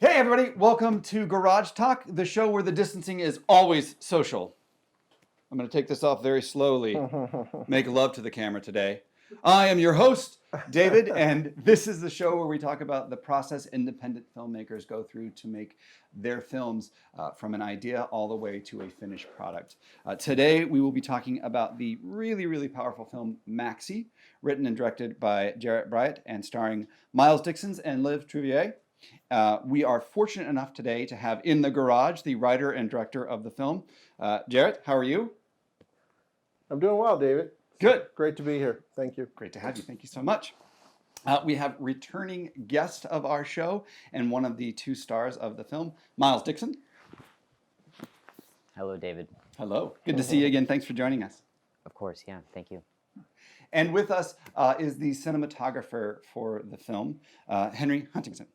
Hey everybody, welcome to Garage Talk, the show where the distancing is always social. I'm going to take this off very slowly. Make love to the camera today. I am your host, David, and this is the show where we talk about the process independent filmmakers go through to make their films from an idea all the way to a finished product. Today, we will be talking about the really, really powerful film Maxi, written and directed by Jarrett Bryant and starring Miles Dixon and Liv Trouvier. We are fortunate enough today to have in the garage the writer and director of the film. Jarrett, how are you? I'm doing well, David. Good. Great to be here. Thank you. Great to have you. Thank you so much. We have returning guest of our show and one of the two stars of the film, Miles Dixon. Hello, David. Hello. Good to see you again. Thanks for joining us. Of course, yeah. Thank you. And with us is the cinematographer for the film, Henry Huntington.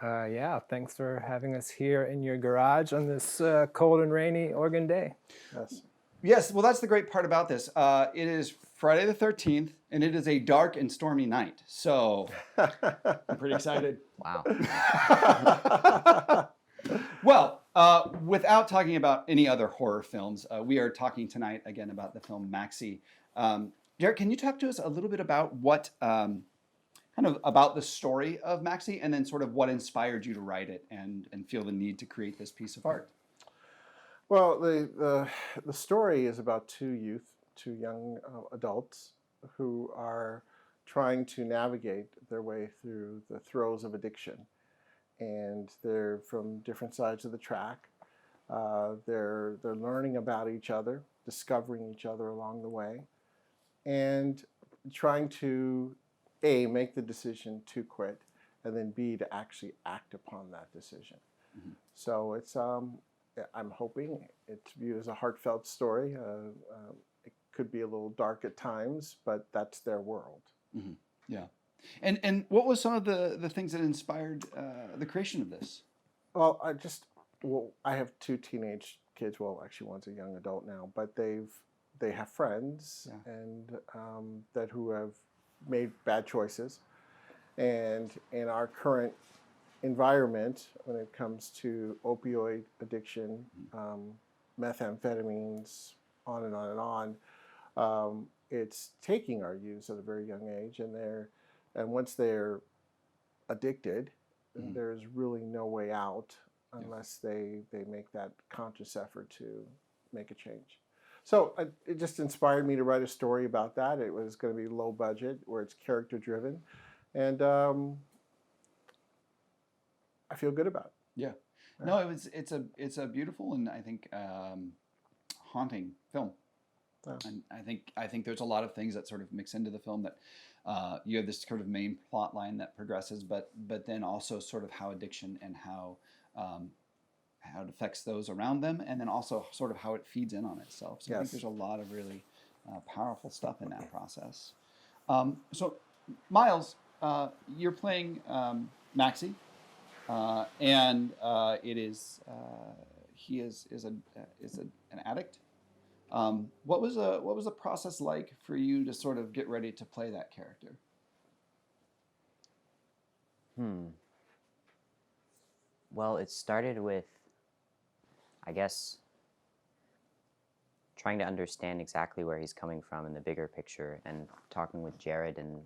Yeah, thanks for having us here in your garage on this cold and rainy Oregon day. Yes. Yes, well, that's the great part about this. It is Friday the 13th, and it is a dark and stormy night. So I'm pretty excited. Wow. Well, without talking about any other horror films, we are talking tonight again about the film Maxi. Jarrett, can you talk to us a little bit about what, kind of about the story of Maxi, and then sort of what inspired you to write it and feel the need to create this piece of art? Well, the story is about two young adults who are trying to navigate their way through the throes of addiction, and they're from different sides of the track. They're learning about each other, discovering each other along the way, and trying to A, make the decision to quit, and then B, to actually act upon that decision. Mm-hmm. So it's I'm hoping it's viewed as a heartfelt story. It could be a little dark at times, but that's their world. Mm-hmm. Yeah. And what was some of the things that inspired the creation of this? Well, I have two teenage kids. Well, actually, one's a young adult now, but they have friends and that who have made bad choices, and in our current environment, when it comes to opioid addiction, methamphetamines, on and on and on, it's taking our youth at a very young age, and once they're addicted, there's really no way out unless they make that conscious effort to make a change. So it just inspired me to write a story about that. It was going to be low budget, where it's character driven, and I feel good about it. Yeah. No, it's a beautiful and I think haunting film. Oh. And I think there's a lot of things that sort of mix into the film that you have this sort of main plot line that progresses, but then also sort of how addiction and how it affects those around them, and then also sort of how it feeds in on itself. So I think there's a lot of really powerful stuff in that process. So Miles, you're playing Maxi. And it is he is an addict. What was the process like for you to sort of get ready to play that character? Well, it started with, I guess, trying to understand exactly where he's coming from in the bigger picture, and talking with Jared and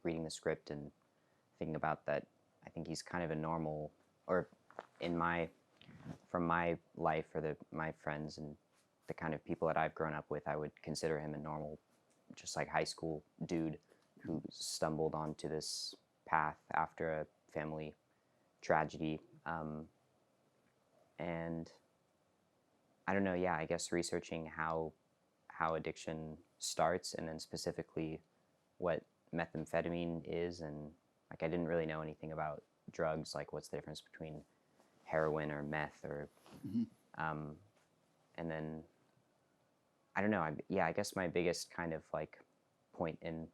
reading the script and thinking about that. I think he's kind of a normal, or from my life or my friends and the kind of people that I've grown up with, I would consider him a normal, just like high school dude who stumbled onto this path after a family tragedy. And I don't know, I guess researching how addiction starts, and then specifically what methamphetamine is, and like I didn't really know anything about drugs, like what's the difference between heroin or meth, or and then I don't know. I guess my biggest kind of like point in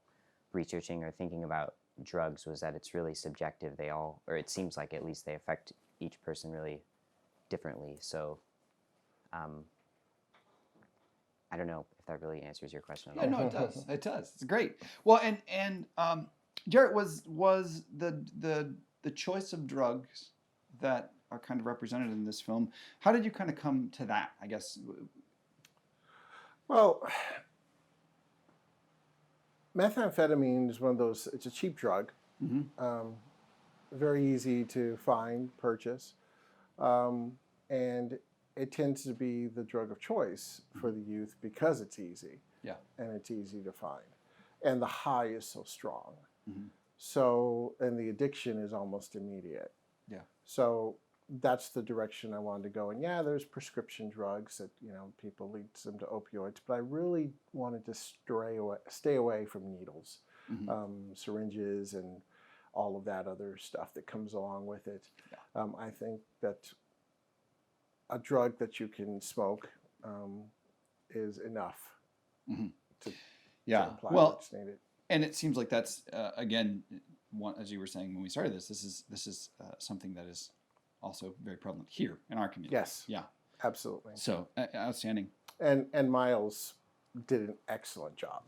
researching or thinking about drugs was that it's really subjective. Or it seems like at least they affect each person really differently. So I don't know if that really answers your question at all. Yeah, no, it does. It does. It's great. Well, and Jarrett, was the the choice of drugs that are kind of represented in this film. How did you kind of come to that? I guess. Well, methamphetamine is one of those. It's a cheap drug, very easy to find, purchase, and it tends to be the drug of choice for the youth because it's easy. Yeah. And it's easy to find, and the high is so strong. Mm-hmm. So, and the addiction is almost immediate. Yeah. So that's the direction I wanted to go. And yeah, there's prescription drugs that, you know, people leads them to opioids, but I really wanted to stay away from needles, syringes, and all of that other stuff that comes along with it. Yeah. I think that a drug that you can smoke is enough to imply Well, what's needed. and it seems like that's again, as you were saying when we started this is something that is also very prevalent here in our community. Yes. Yeah. Absolutely. So outstanding. And Miles did an excellent job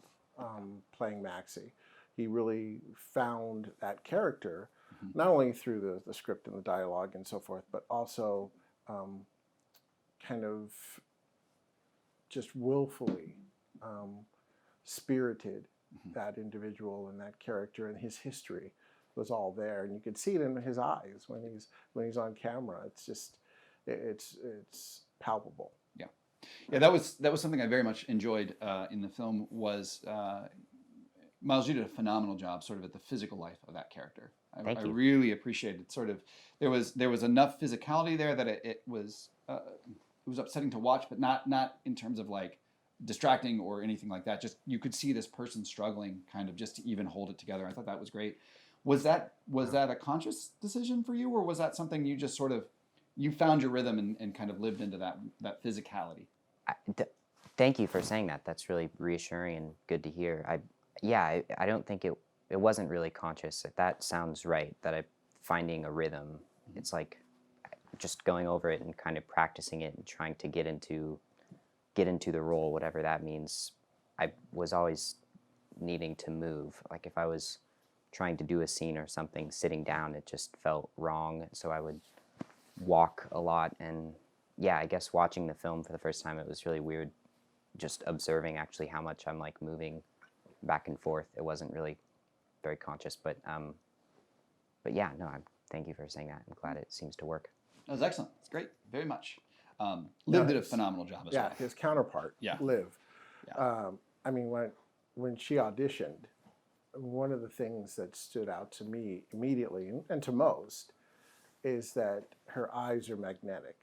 playing Maxie. He really found that character, not only through the script and the dialogue and so forth, but also kind of just willfully spirited that individual and that character, and his history was all there, and you could see it in his eyes when he's on camera. It's just it's palpable. Yeah, that was something I very much enjoyed in the film. Was Miles, you did a phenomenal job, sort of at the physical life of that character. Thank I you. really appreciated sort of there was enough physicality there that it was upsetting to watch, but not in terms of like distracting or anything like that. Just you could see this person struggling, kind of just to even hold it together. I thought that was great. Was that a conscious decision for you, or was that something you just sort of you found your rhythm and kind of lived into that physicality? Thank you for saying that. That's really reassuring and good to hear. I don't think it wasn't really conscious. That sounds right. That I'm finding a rhythm. It's like just going over it and kind of practicing it and trying to get into the role, whatever that means. I was always needing to move. Like if I was trying to do a scene or something, sitting down, it just felt wrong. So I would walk a lot. And yeah, I guess watching the film for the first time, it was really weird just observing actually how much I'm like moving back and forth. It wasn't really very conscious, but yeah, no, thank you for saying that. I'm glad it seems to work. That was excellent. It's great, very much. Liv did a phenomenal job as well. Yeah, his counterpart, Liv. Yeah. I mean, when she auditioned, one of the things that stood out to me immediately, and to most, is that her eyes are magnetic.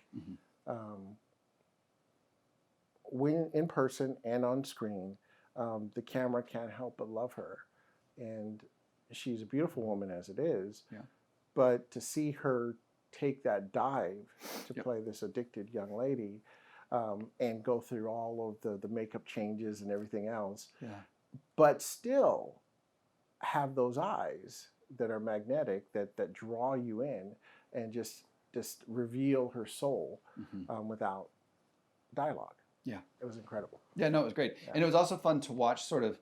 When in person and on screen, the camera can't help but love her. And she's a beautiful woman as it is. Yeah. But to see her take that dive to play this addicted young lady and go through all of the makeup changes and everything else, but still have those eyes that are magnetic, that draw you in and just reveal her soul without dialogue. Yeah. It was incredible. Yeah, no, it was great. Yeah. And it was also fun to watch sort of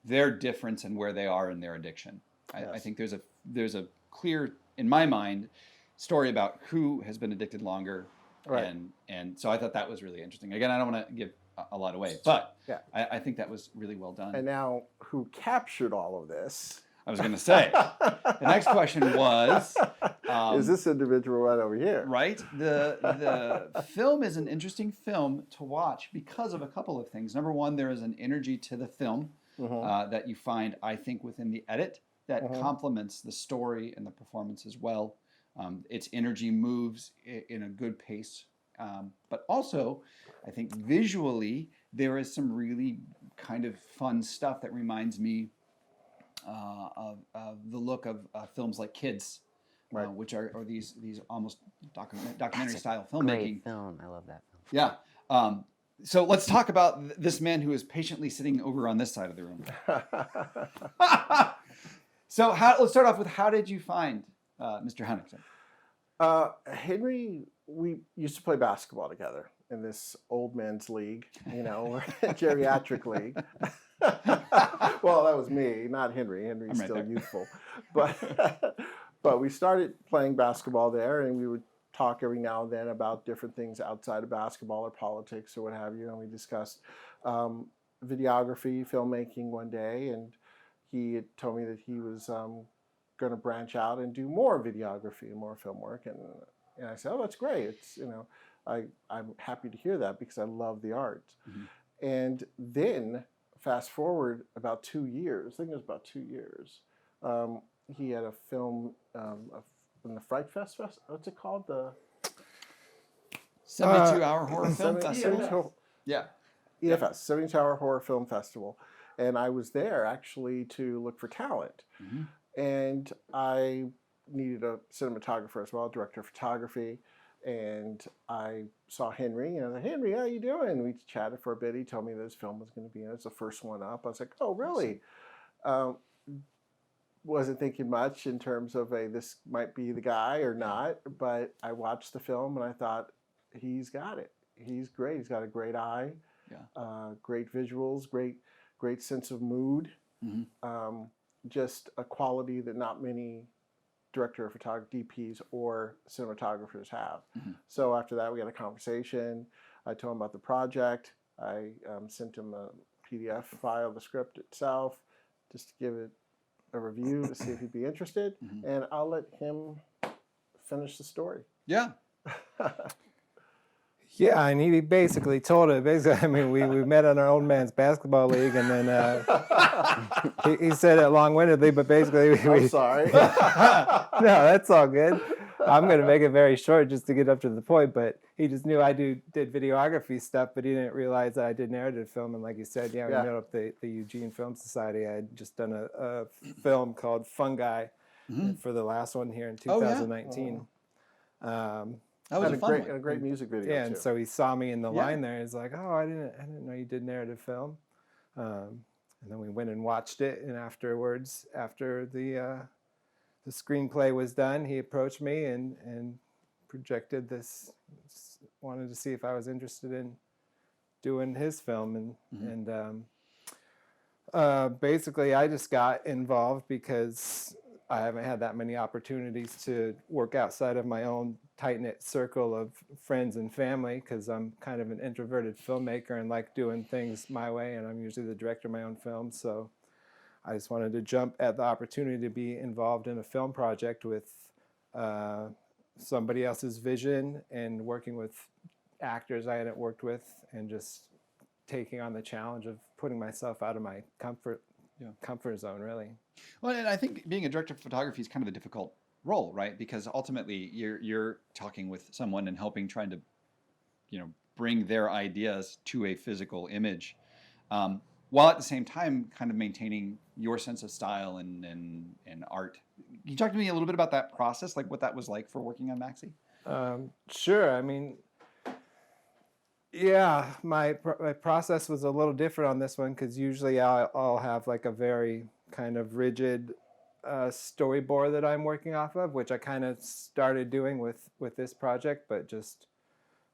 their difference and where they are in their addiction. I think there's a clear, in my mind, story about who has been addicted longer. Right. And so I thought that was really interesting. Again, I don't want to give a lot away, but I think that was really well done. And now, who captured all of this? I was going to say, the next question was... is this individual right over here? Right. The film is an interesting film to watch because of a couple of things. Number one, there is an energy to the film that you find, I think, within the edit that complements the story and the performance as well. Its energy moves in a good pace. But also, I think visually, there is some really kind of fun stuff that reminds me of the look of films like Kids. Right. Which are these almost documentary style filmmaking. Great film. I love that film. Yeah. So let's talk about this man who is patiently sitting over on this side of the room. So let's start off with, how did you find Mr. Henriksen? Henry, we used to play basketball together in this old men's league, geriatric league. Well, that was me, not Henry. Henry's right still there. youthful. But But we started playing basketball there, and we would talk every now and then about different things outside of basketball or politics or what have you. And we discussed videography, filmmaking one day, and he had told me that he was going to branch out and do more videography and more film work. And I said, oh, that's great. It's, I'm happy to hear that because I love the art. Mm-hmm. And then fast forward about 2 years, I think it was about 2 years, he had a film in the Fright Fest, what's it called? The 72-hour horror film festival. Yeah. EFS, 72-hour horror film festival. And I was there actually to look for talent. Mm-hmm. And I needed a cinematographer as well, director of photography. And I saw Henry, and I said, Henry, how you doing? We chatted for a bit. He told me that his film was going to be in it. It's the first one up. I was like, oh, really? Wasn't thinking much in terms of, this might be the guy or not. But I watched the film, and I thought, he's got it. He's great. He's got a great eye, great visuals, great sense of mood. Mm-hmm. Just a quality that not many director of photography, DPs, or cinematographers have. Mm-hmm. So after that, we had a conversation. I told him about the project. I sent him a PDF file of the script itself, just to give it a review to see if he'd be interested. Mm-hmm. And I'll let him finish the story. Yeah. Yeah, and he basically told it. Basically, I mean, we met on our old man's basketball league, and then he said it long-windedly, but basically I'm sorry. No, that's all good. I'm going to make it very short just to get up to the point, but he just knew I did videography stuff, but he didn't realize that I did narrative film. And like you said, we met up the Eugene Film Society. I had just done a film called Fungi for the last one here in 2019. That was a great music video. Yeah, and so he saw me in the line there. He's like, "Oh, I didn't know you did narrative film." And then we went and watched it. And afterwards, after the screenplay was done, he approached me and projected this. Wanted to see if I was interested in doing his film, and basically, I just got involved because I haven't had that many opportunities to work outside of my own tight-knit circle of friends and family, because I'm kind of an introverted filmmaker and like doing things my way, and I'm usually the director of my own films. So I just wanted to jump at the opportunity to be involved in a film project with somebody else's vision and working with actors I hadn't worked with, and just taking on the challenge of putting myself out of my comfort zone, really. Well, and I think being a director of photography is kind of a difficult role, right? Because ultimately you're talking with someone and trying to, bring their ideas to a physical image, while at the same time kind of maintaining your sense of style and art. Can you talk to me a little bit about that process, like what that was like for working on Maxi? Sure. I mean, yeah, my process was a little different on this one, because usually I'll have like a very kind of rigid storyboard that I'm working off of, which I kind of started doing with this project, but just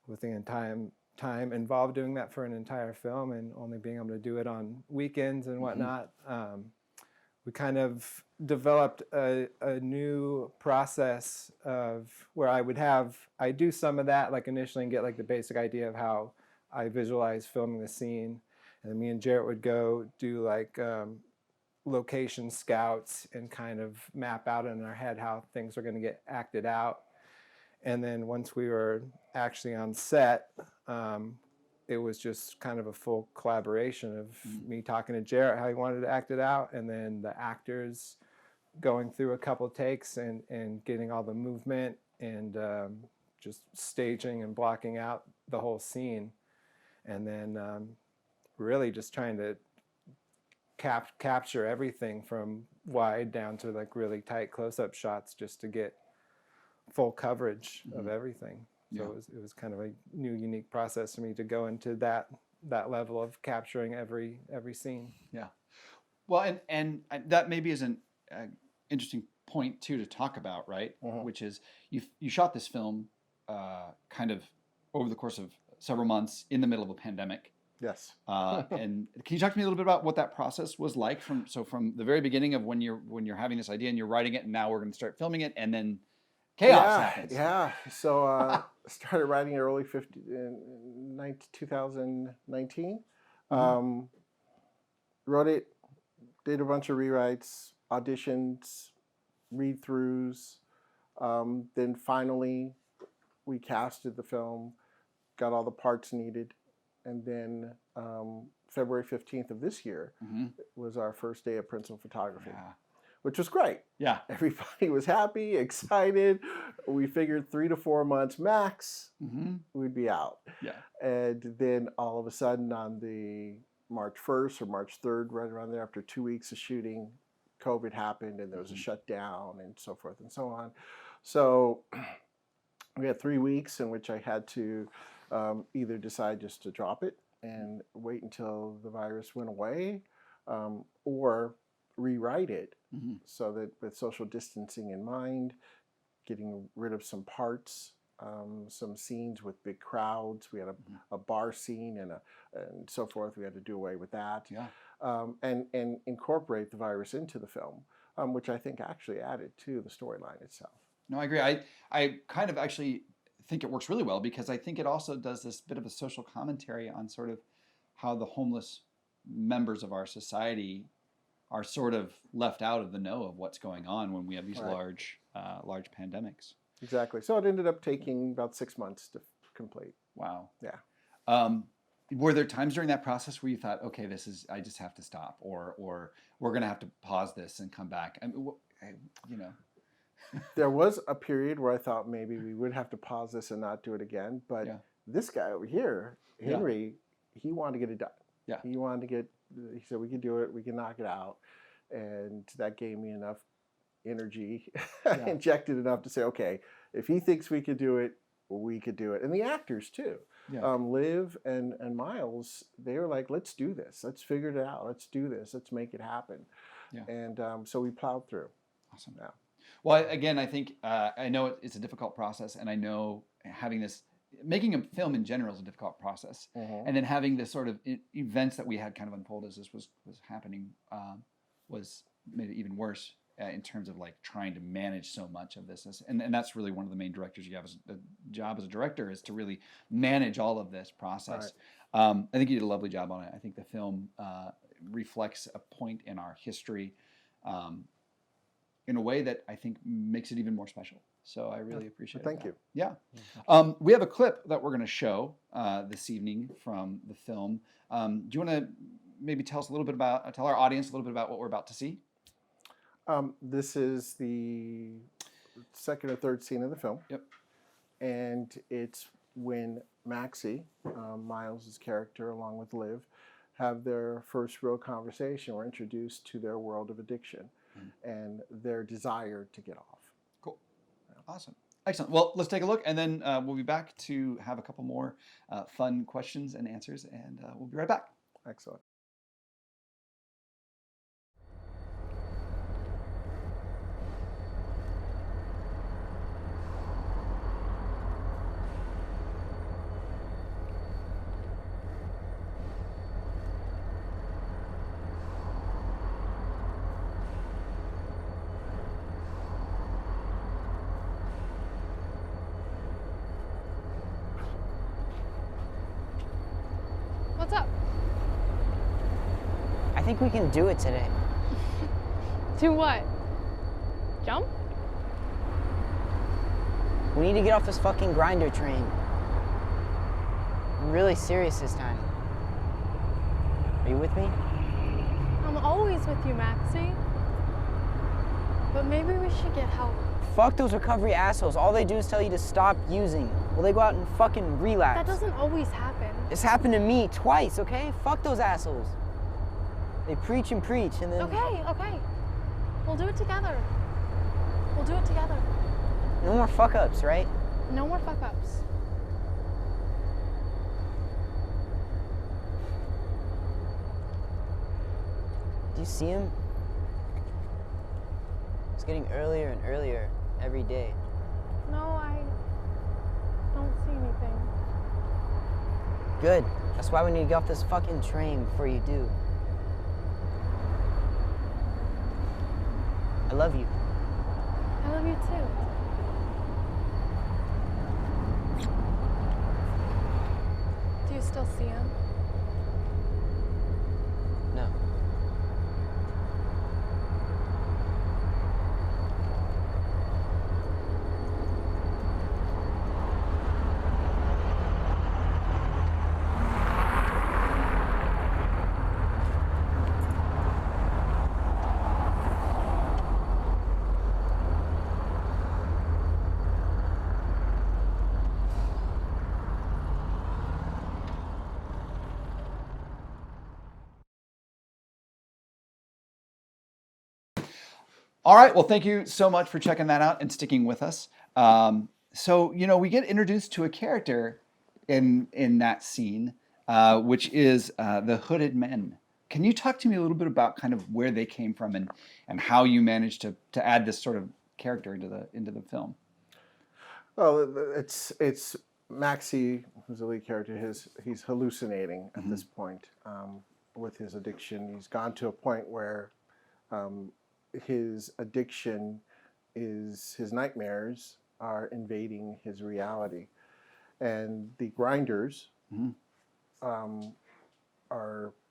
with the time involved doing that for an entire film and only being able to do it on weekends and whatnot, we kind of developed a new process of where I do some of that like initially and get like the basic idea of how I visualize filming the scene, and then me and Jarrett would go do like location scouts and kind of map out in our head how things are going to get acted out. And then once we were actually on set, it was just kind of a full collaboration of me talking to Jarrett how he wanted to act it out, and then the actors going through a couple takes and getting all the movement and just staging and blocking out the whole scene, and then really just trying to capture everything from wide down to like really tight close-up shots just to get full coverage of everything. So it was kind of a new, unique process for me to go into that level of capturing every scene. Yeah. Well, and that maybe is an interesting point too to talk about, right? Which is you shot this film kind of over the course of several months in the middle of a pandemic. Yes. And can you talk to me a little bit about what that process was like from the very beginning of when you're having this idea and you're writing it, and now we're going to start filming it, and then chaos happens. Yeah. So started writing in early 2019. Wrote it, did a bunch of rewrites, auditions, read-throughs. Then finally, we casted the film, got all the parts needed, and then February 15th of this year was our first day of principal photography, which was great. Yeah. Everybody was happy, excited. We figured 3 to 4 months max, we'd be out. Yeah. And then all of a sudden on the March 1st or March 3rd, right around there, after 2 weeks of shooting, COVID happened and there was a shutdown and so forth and so on. So we had 3 weeks in which I had to either decide just to drop it and wait until the virus went away, or rewrite it so that with social distancing in mind, getting rid of some parts, some scenes with big crowds. We had a bar scene and so forth. We had to do away with that. Yeah. And incorporate the virus into the film, which I think actually added to the storyline itself. No, I agree. I kind of actually think it works really well because I think it also does this bit of a social commentary on sort of how the homeless members of our society are sort of left out of the know of what's going on when we have these large pandemics. Exactly. So it ended up taking about 6 months to complete. Wow. Yeah. Were there times during that process where you thought, okay, I just have to stop, or we're going to have to pause this and come back? I mean, There was a period where I thought maybe we would have to pause this and not do it again. But this guy over here, Henry, he wanted to get it done. Yeah. He said, we can do it, we can knock it out. And that gave me enough energy, injected enough to say, okay, if he thinks we could do it, we could do it. And the actors too. Yeah. Liv and Miles, they were like, let's do this. Let's figure it out. Let's do this. Let's make it happen. Yeah. And so we plowed through. Awesome. Yeah. Well, again, I think I know it's a difficult process, and I know making a film in general is a difficult process, and then having this sort of events that we had kind of unfold as this was happening made it even worse in terms of like trying to manage so much of this, and that's really one of the main directors you have as a job as a director, is to really manage all of this process. Right. I think you did a lovely job on it. I think the film reflects a point in our history. In a way that I think makes it even more special. So I really appreciate it. Thank you. Yeah. We have a clip that we're going to show this evening from the film. Do you want to maybe tell our audience a little bit about what we're about to see? This is the second or third scene of the film. Yep. And it's when Maxie, Miles' character, along with Liv, have their first real conversation. We're introduced to their world of addiction and their desire to get off. Cool. Awesome. Excellent. Well, let's take a look, and then we'll be back to have a couple more fun questions and answers, and we'll be right back. Excellent. What's up? I think we can do it today. Do what? Jump? We need to get off this fucking grinder train. I'm really serious this time. Are you with me? I'm always with you, Maxie. But maybe we should get help. Fuck those recovery assholes. All they do is tell you to stop using. Well, they go out and fucking relapse. That doesn't always happen. It's happened to me twice, okay? Fuck those assholes. They preach and preach and then... Okay. We'll do it together. We'll do it together. No more fuck-ups, right? No more fuck-ups. Do you see him? It's getting earlier and earlier every day. No, I don't see anything. Good. That's why we need to get off this fucking train before you do. I love you. I love you too. Do you still see him? No. All right. Well, thank you so much for checking that out and sticking with us. So, we get introduced to a character in that scene, which is the Hooded Men. Can you talk to me a little bit about kind of where they came from and how you managed to add this sort of character into the film? Well, it's Maxie, who's the lead character. He's hallucinating at this point with his addiction. He's gone to a point where his addiction is his nightmares are invading his reality, and the grinders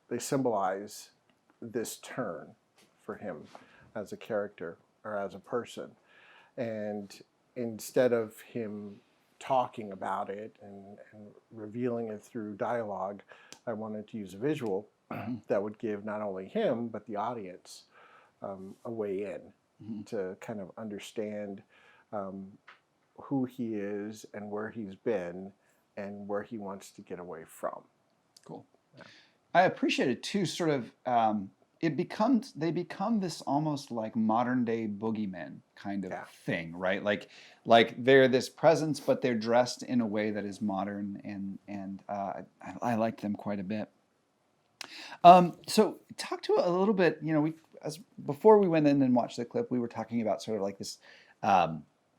they symbolize this turn for him as a character or as a person. And instead of him talking about it and revealing it through dialogue, I wanted to use a visual that would give not only him but the audience a way in to kind of understand who he is and where he's been and where he wants to get away from. Cool. Yeah. I appreciate it too. Sort of, they become this almost like modern day boogeymen kind of thing, right? Like they're this presence, but they're dressed in a way that is modern, and I like them quite a bit. So talk to a little bit. Before we went in and watched the clip, we were talking about sort of like this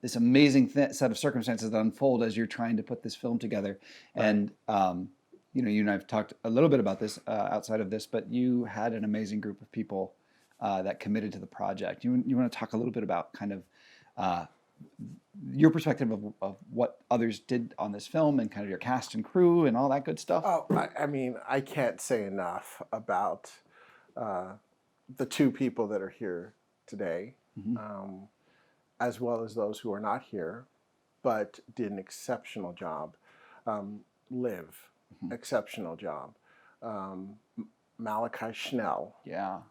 this amazing set of circumstances that unfold as you're trying to put this film together, and you and I've talked a little bit about this outside of this, but you had an amazing group of people that committed to the project. You want to talk a little bit about kind of your perspective of what others did on this film and kind of your cast and crew and all that good stuff? Oh, I mean, I can't say enough about the two people that are here today, as well as those who are not here, but did an exceptional job. Liv, exceptional job. Malachi Schnell,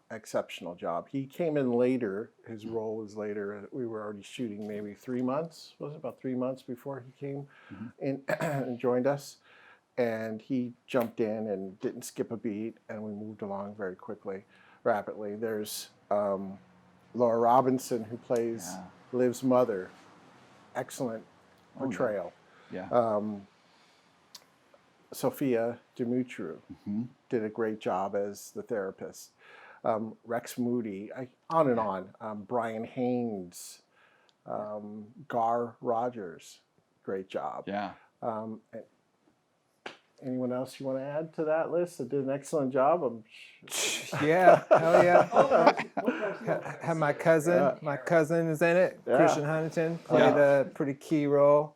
exceptional job. He came in later. His role was later. We were already shooting maybe 3 months. Was it about 3 months before he came in and joined us? And he jumped in and didn't skip a beat, and we moved along very quickly, rapidly. There's Laura Robinson, who plays Liv's mother. Excellent portrayal. Sophia Dumitru did a great job as the therapist. Rex Moody, on and on. Brian Haynes, Gar Rogers, great job. Yeah. Anyone else you want to add to that list that did an excellent job? Yeah, hell yeah. Have my cousin. My cousin is in it. Christian Huntington played a pretty key role.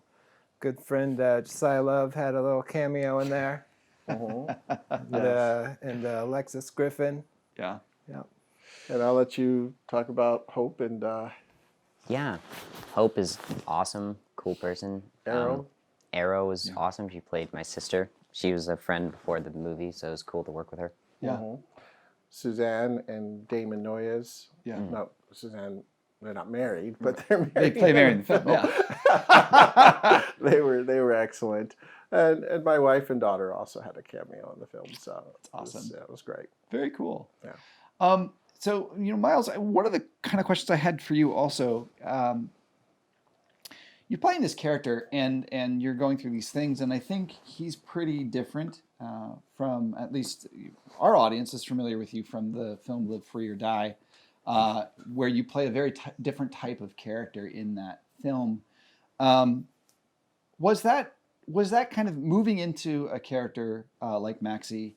Good friend Josiah Love had a little cameo in there. And Alexis Griffin. Yeah. And I'll let you talk about Hope and Yeah, Hope is awesome, cool person. Arrow. Arrow was awesome. She played my sister. She was a friend before the movie, so it was cool to work with her. Suzanne and Damon Noyes. No, Suzanne, they're not married, but they're married. They play married in the film. They were excellent. And my wife and daughter also had a cameo in the film, so that's awesome. It was great. Very cool. Yeah. So Miles, one of the kind of questions I had for you also, you're playing this character and you're going through these things, and I think he's pretty different from, at least our audience is familiar with you from the film Live Free or Die, where you play a very different type of character in that film. Was that was that kind of moving into a character like Maxie,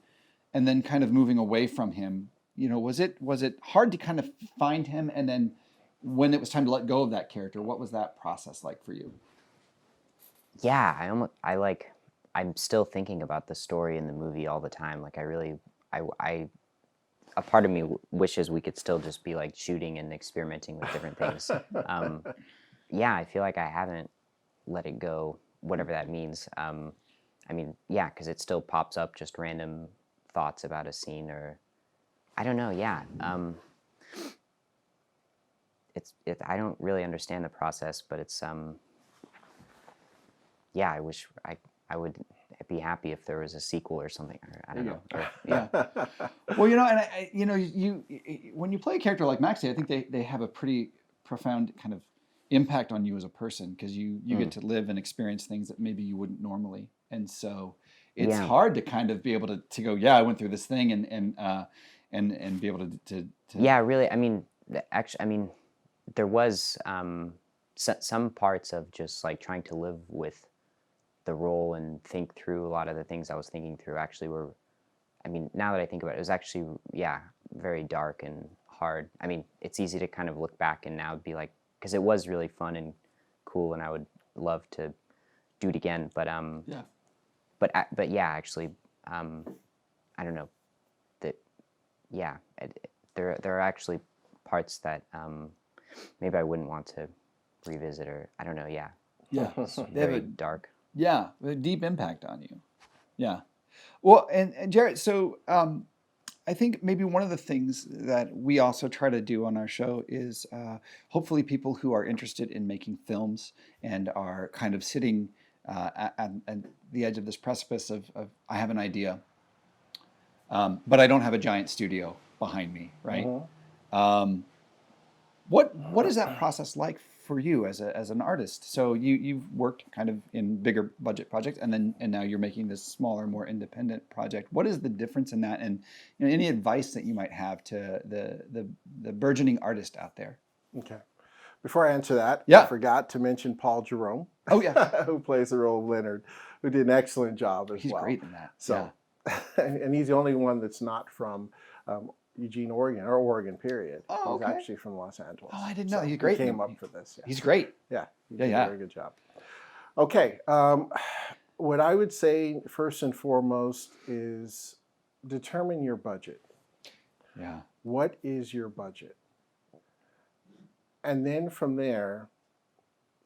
and then kind of moving away from him? You know, was it hard to kind of find him, and then when it was time to let go of that character, what was that process like for you? Yeah, I'm still thinking about the story in the movie all the time. Like I a part of me wishes we could still just be like shooting and experimenting with different things. Yeah, I feel like I haven't let it go, whatever that means. I mean, yeah, because it still pops up just random thoughts about a scene, or I don't know. Yeah, I don't really understand the process, but it's yeah, I wish I would be happy if there was a sequel or something. Or, I don't know. Or, Yeah. Well, you know, and you know, when you play a character like Maxie, I think they have a pretty profound kind of impact on you as a person, because you get to live and experience things that maybe you wouldn't normally, and so it's Yeah. hard to kind of be able to go, yeah, I went through this thing, and be able to Yeah, really. I mean, actually, I mean, there was some parts of just like trying to live with the role and think through a lot of the things I was thinking through actually were, I mean, now that I think about it, it was actually, yeah, very dark and hard. I mean, it's easy to kind of look back and now be like, because it was really fun and cool, and I would love to do it again. But yeah. but yeah, actually, I don't know that. Yeah, there are actually parts that maybe I wouldn't want to revisit, or I don't know. Yeah, Yeah. it's They have very a dark. Yeah, a deep impact on you. Yeah. Well, and Jarrett, so I think maybe one of the things that we also try to do on our show is hopefully people who are interested in making films and are kind of sitting at the edge of this precipice of I have an idea, but I don't have a giant studio behind me, right? Um, what is that process like for you as an artist? So you've worked kind of in bigger budget projects, and now you're making this smaller, more independent project. What is the difference in that, and you know, any advice that you might have to the burgeoning artist out there? Okay. Before I answer that, Yeah. I forgot to mention Paul Jerome. Oh, yeah. Who plays the role of Leonard, who did an excellent job as He's well. great in that. So, and he's the only one that's not from Eugene, Oregon, or Oregon, period. Oh, He's okay. actually from Los Angeles. Oh, I didn't know. So He's great. He came up for this. Yeah. He's great. Yeah. He Yeah, did yeah. a very good job. Okay. What I would say first and foremost is determine your budget. Yeah. What is your budget? And then from there,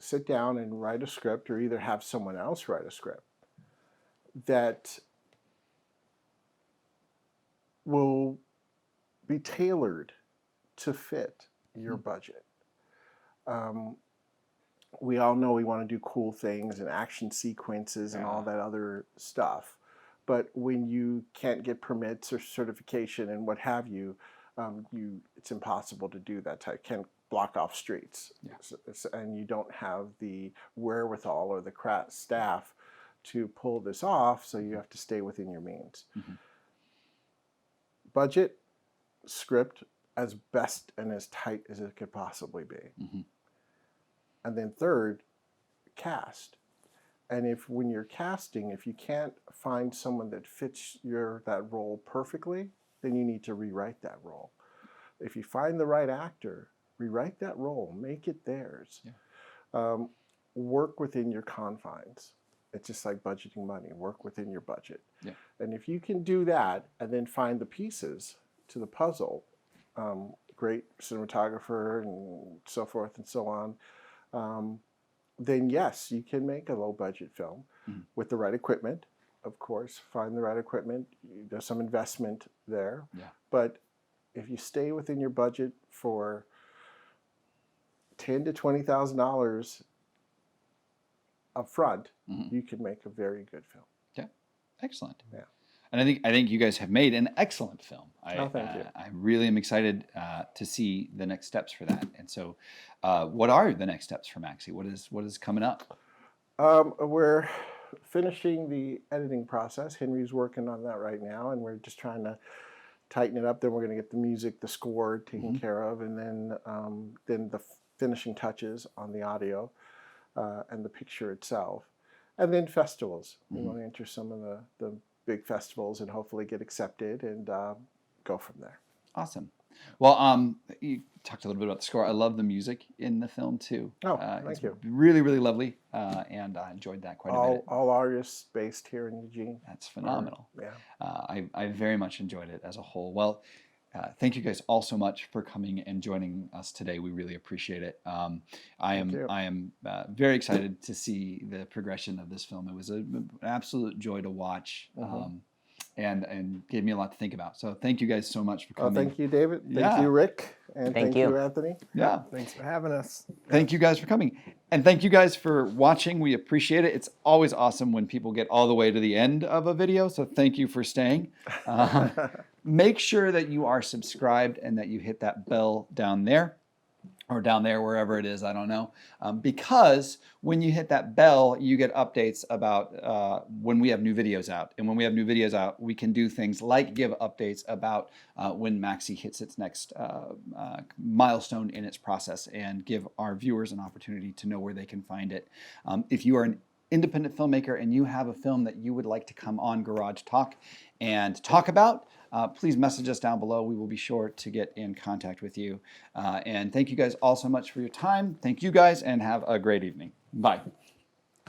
sit down and write a script, or either have someone else write a script that will be tailored to fit your budget. We all know we want to do cool things and action sequences and all that other stuff. But when you can't get permits or certification and what have you, it's impossible to do that type. Can't block off streets, and you don't have the wherewithal or the staff to pull this off. So you have to stay within your means. Budget, script as best and as tight as it could possibly be. And then third, cast. And when you're casting, if you can't find someone that fits that role perfectly, then you need to rewrite that role. If you find the right actor, rewrite that role, make it theirs. Work within your confines. It's just like budgeting money. Work within your budget. And if you can do that and then find the pieces to the puzzle, great cinematographer and so forth and so on, then yes, you can make a low budget film with the right equipment. Of course, find the right equipment. There's some investment there. But if you stay within your budget for $10,000 to $20,000 up front, you can make a very good film. Excellent. Yeah. And I think you guys have made an excellent film. Thank you. I really am excited to see the next steps for that. And so, what are the next steps for Maxie? What is coming up? We're finishing the editing process. Henry's working on that right now, and we're just trying to tighten it up. Then we're going to get the music, the score taken care of, and then the finishing touches on the audio and the picture itself. And then festivals. We want to enter some of the big festivals and hopefully get accepted and go from there. Awesome. Well, you talked a little bit about the score. I love the music in the film too. Oh, It's thank you. really, really lovely, and I enjoyed that quite a bit. All artists based here in Eugene. That's phenomenal. Yeah. I very much enjoyed it as a whole. Well, thank you guys all so much for coming and joining us today. We really appreciate it. I am very excited to see the progression of this film. It was an absolute joy to watch. And gave me a lot to think about. So thank you guys so much for Well, coming. thank you, David. Thank Yeah. you, Rick. And Thank thank you. you, Anthony. Yeah. Thanks for having us. Thank you guys for coming. And thank you guys for watching. We appreciate it. It's always awesome when people get all the way to the end of a video. So thank you for staying. Make sure that you are subscribed and that you hit that bell down there. Or down there, wherever it is, I don't know. Because when you hit that bell, you get updates about when we have new videos out. And when we have new videos out, we can do things like give updates about when Maxi hits its next milestone in its process and give our viewers an opportunity to know where they can find it. If you are an independent filmmaker and you have a film that you would like to come on Garage Talk and talk about, please message us down below. We will be sure to get in contact with you. And thank you guys all so much for your time. Thank you guys and have a great evening. Bye.